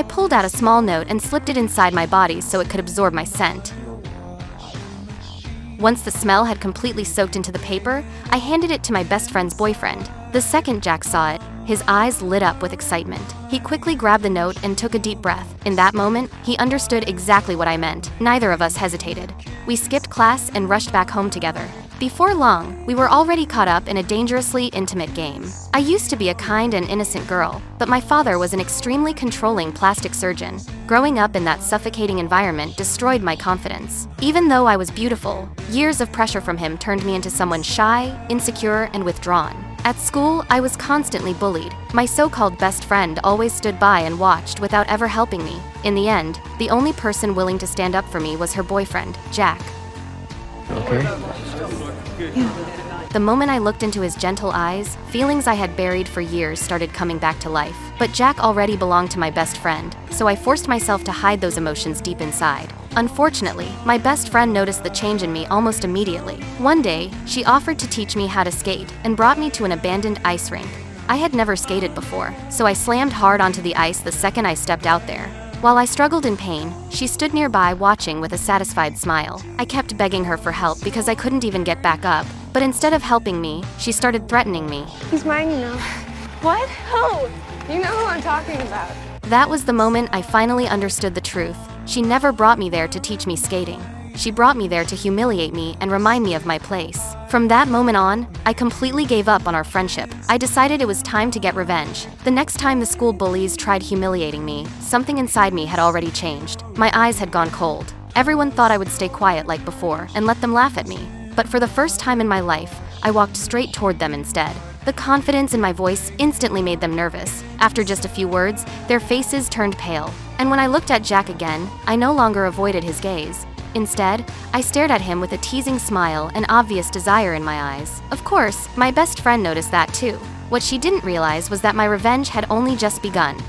I pulled out a small note and slipped it inside my body so it could absorb my scent. Once the smell had completely soaked into the paper, I handed it to my best friend's boyfriend. The second Jack saw it, his eyes lit up with excitement. He quickly grabbed the note and took a deep breath. In that moment, he understood exactly what I meant. Neither of us hesitated. We skipped class and rushed back home together. Before long, we were already caught up in a dangerously intimate game. I used to be a kind and innocent girl, but my father was an extremely controlling plastic surgeon. Growing up in that suffocating environment destroyed my confidence. Even though I was beautiful, years of pressure from him turned me into someone shy, insecure, and withdrawn. At school, I was constantly bullied. My so-called best friend always stood by and watched without ever helping me. In the end, the only person willing to stand up for me was her boyfriend, Jack. Okay. The moment I looked into his gentle eyes, feelings I had buried for years started coming back to life. But Jack already belonged to my best friend, so I forced myself to hide those emotions deep inside. Unfortunately, my best friend noticed the change in me almost immediately. One day, she offered to teach me how to skate and brought me to an abandoned ice rink. I had never skated before, so I slammed hard onto the ice the second I stepped out there. While I struggled in pain, she stood nearby watching with a satisfied smile. I kept begging her for help because I couldn't even get back up, but instead of helping me, she started threatening me. He's mine, you know. What? Who? You know who I'm talking about. That was the moment I finally understood the truth. She never brought me there to teach me skating. She brought me there to humiliate me and remind me of my place. From that moment on, I completely gave up on our friendship. I decided it was time to get revenge. The next time the school bullies tried humiliating me, something inside me had already changed. My eyes had gone cold. Everyone thought I would stay quiet like before and let them laugh at me. But for the first time in my life, I walked straight toward them instead. The confidence in my voice instantly made them nervous. After just a few words, their faces turned pale. And when I looked at Jack again, I no longer avoided his gaze. Instead, I stared at him with a teasing smile and obvious desire in my eyes. Of course, my best friend noticed that too. What she didn't realize was that my revenge had only just begun.